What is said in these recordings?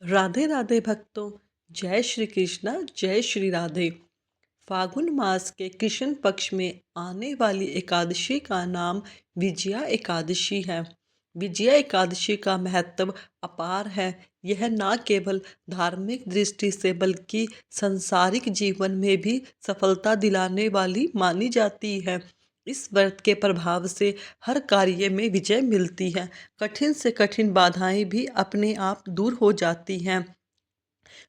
राधे राधे भक्तों। जय श्री कृष्णा, जय श्री राधे। फागुन मास के कृष्ण पक्ष में आने वाली एकादशी का नाम विजया एकादशी है। विजया एकादशी का महत्व अपार है। यह न केवल धार्मिक दृष्टि से बल्कि सांसारिक जीवन में भी सफलता दिलाने वाली मानी जाती है। इस व्रत के प्रभाव से हर कार्य में विजय मिलती है। कठिन से कठिन बाधाएं भी अपने आप दूर हो जाती हैं।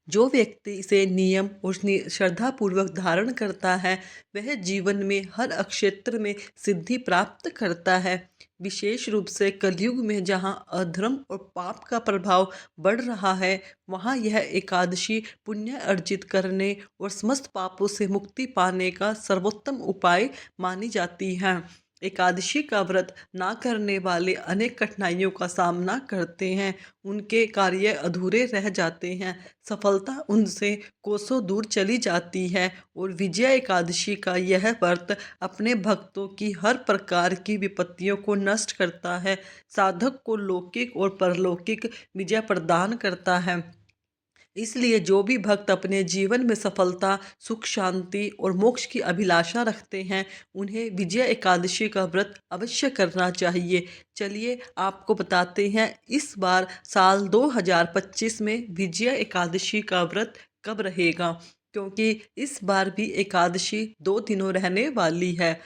जो व्यक्ति इसे नियम और श्रद्धा पूर्वक धारण करता है, वह जीवन में हर क्षेत्र में सिद्धि प्राप्त करता है। विशेष रूप से कलयुग में जहाँ अधर्म और पाप का प्रभाव बढ़ रहा है, वहाँ यह एकादशी पुण्य अर्जित करने और समस्त पापों से मुक्ति पाने का सर्वोत्तम उपाय मानी जाती है। एकादशी का व्रत ना करने वाले अनेक कठिनाइयों का सामना करते हैं। उनके कार्य अधूरे रह जाते हैं। सफलता उनसे कोसों दूर चली जाती है। और विजया एकादशी का यह व्रत अपने भक्तों की हर प्रकार की विपत्तियों को नष्ट करता है। साधक को लौकिक और परलौकिक विजय प्रदान करता है। इसलिए जो भी भक्त अपने जीवन में सफलता, सुख, शांति और मोक्ष की अभिलाषा रखते हैं, उन्हें विजय एकादशी का व्रत अवश्य करना चाहिए। चलिए आपको बताते हैं इस बार साल 2025 में विजय एकादशी का व्रत कब रहेगा, क्योंकि इस बार भी एकादशी 2 दिनों रहने वाली है।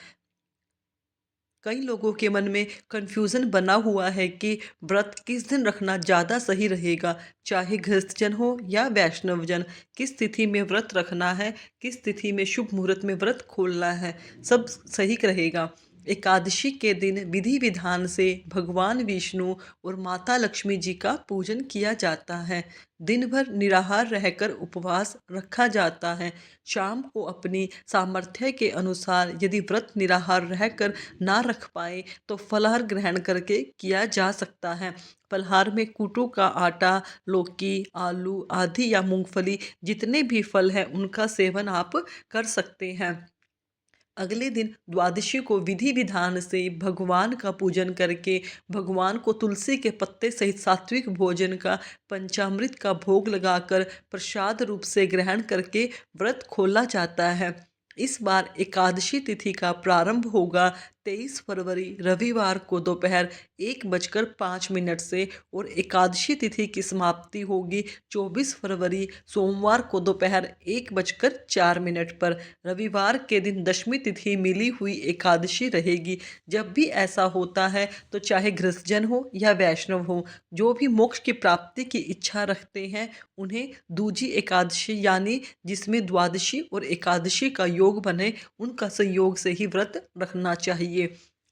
कई लोगों के मन में कन्फ्यूज़न बना हुआ है कि व्रत किस दिन रखना ज़्यादा सही रहेगा, चाहे गृहस्थ जन हो या वैष्णव जन। किस तिथि में व्रत रखना है, किस तिथि में शुभ मुहूर्त में व्रत खोलना है, सब सही रहेगा। एकादशी के दिन विधि विधान से भगवान विष्णु और माता लक्ष्मी जी का पूजन किया जाता है। दिन भर निराहार रहकर उपवास रखा जाता है। शाम को अपनी सामर्थ्य के अनुसार यदि व्रत निराहार रहकर ना रख पाए तो फलाहार ग्रहण करके किया जा सकता है। फलाहार में कूटू का आटा, लौकी, आलू आदि या मूंगफली जितने भी फल हैं उनका सेवन आप कर सकते हैं। अगले दिन द्वादशी को विधि विधान से भगवान का पूजन करके भगवान को तुलसी के पत्ते सहित सात्विक भोजन का पंचामृत का भोग लगाकर प्रसाद रूप से ग्रहण करके व्रत खोला जाता है। इस बार एकादशी तिथि का प्रारंभ होगा 23 फरवरी रविवार को दोपहर 1:05 से और एकादशी तिथि की समाप्ति होगी 24 फरवरी सोमवार को दोपहर 1:04 पर। रविवार के दिन दशमी तिथि मिली हुई एकादशी रहेगी। जब भी ऐसा होता है तो चाहे गृहस्थजन हो या वैष्णव हो, जो भी मोक्ष की प्राप्ति की इच्छा रखते हैं, उन्हें दूजी एकादशी यानी जिसमें द्वादशी और एकादशी का योग बने, उनका संयोग से ही व्रत रखना चाहिए।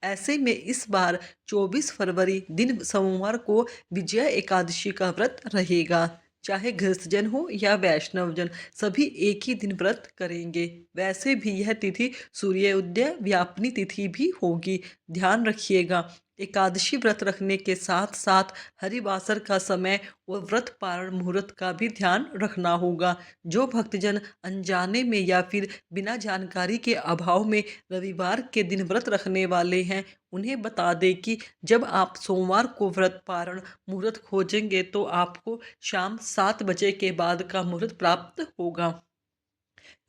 ऐसे में इस बार 24 फरवरी दिन सोमवार को विजया एकादशी का व्रत रहेगा। चाहे गृहस्थजन हो या वैष्णव जन, सभी एक ही दिन व्रत करेंगे। वैसे भी यह तिथि सूर्य उदय व्यापनी तिथि भी होगी। ध्यान रखिएगा, एकादशी व्रत रखने के साथ साथ हरिवासर का समय और व्रत पारण मुहूर्त का भी ध्यान रखना होगा। जो भक्तजन अनजाने में या फिर बिना जानकारी के अभाव में रविवार के दिन व्रत रखने वाले हैं, उन्हें बता दें कि जब आप सोमवार को व्रत पारण मुहूर्त खोजेंगे तो आपको शाम 7 बजे के बाद का मुहूर्त प्राप्त होगा।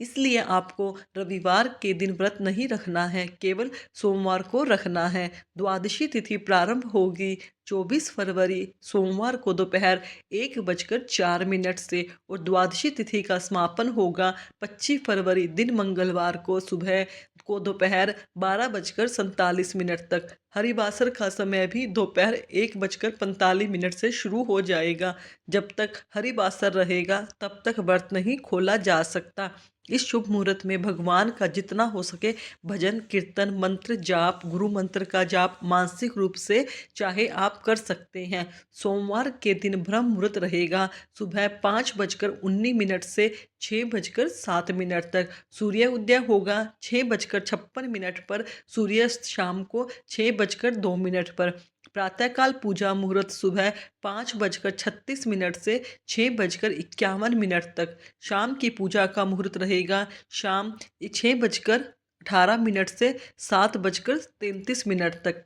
इसलिए आपको रविवार के दिन व्रत नहीं रखना है, केवल सोमवार को रखना है। द्वादशी तिथि प्रारंभ होगी 24 फरवरी सोमवार को दोपहर 1:04 से और द्वादशी तिथि का समापन होगा 25 फरवरी दिन मंगलवार को सुबह को दोपहर 12:47 तक। हरिवासर का समय भी दोपहर 1:45 से शुरू हो जाएगा। जब तक हरिवासर रहेगा तब तक व्रत नहीं खोला जा सकता। इस शुभ मुहूर्त में भगवान का जितना हो सके भजन कीर्तन मंत्र जाप, गुरु मंत्र का जाप मानसिक रूप से चाहे आप कर सकते हैं। सोमवार के दिन ब्रह्म मुहूर्त रहेगा सुबह 5:19 से 6:07 तक। सूर्य उदय होगा 6:56 पर। सूर्यास्त शाम को 6:02 पर। प्रातःकाल पूजा मुहूर्त सुबह 5:36 से 6:51 तक। शाम की पूजा का मुहूर्त रहेगा शाम 6:18 से 7:33 तक।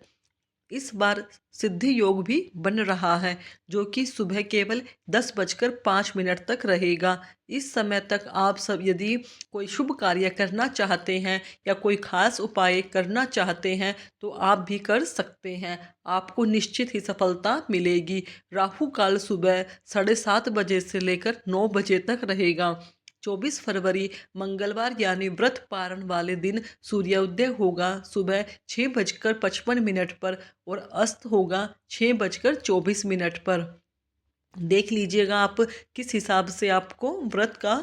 इस बार सिद्धि योग भी बन रहा है, जो कि सुबह केवल 10:05 तक रहेगा। इस समय तक आप सब यदि कोई शुभ कार्य करना चाहते हैं या कोई खास उपाय करना चाहते हैं तो आप भी कर सकते हैं। आपको निश्चित ही सफलता मिलेगी। राहु काल सुबह 7:30 से लेकर 9 बजे तक रहेगा। 24 फरवरी मंगलवार यानी व्रत पारण वाले दिन सूर्योदय होगा सुबह 6:55 पर और अस्त होगा 6:24 पर। देख लीजिएगा आप किस हिसाब से आपको व्रत का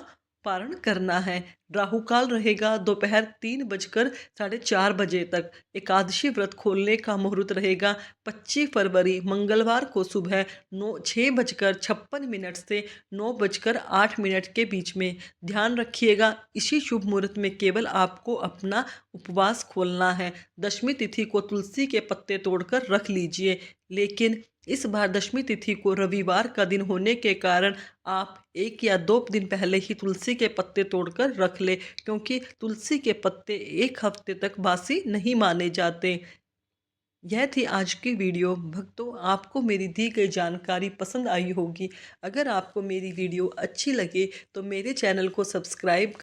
पारण करना है। राहु काल रहेगा दोपहर 3:04 तक। एकादशी व्रत खोलने का मुहूर्त रहेगा 25 फरवरी मंगलवार को सुबह 6:56 से 9:08 के बीच में। ध्यान रखिएगा इसी शुभ मुहूर्त में केवल आपको अपना उपवास खोलना है। दशमी तिथि को तुलसी के पत्ते तोड़कर रख लीजिए, लेकिन इस बार दशमी तिथि को रविवार का दिन होने के कारण आप 1 या 2 दिन पहले ही तुलसी के पत्ते तोड़कर रख ले, क्योंकि तुलसी के पत्ते 1 हफ्ते तक बासी नहीं माने जाते। यह थी आज की वीडियो। भक्तों, आपको मेरी दी गई जानकारी पसंद आई होगी। अगर आपको मेरी वीडियो अच्छी लगे तो मेरे चैनल को सब्सक्राइब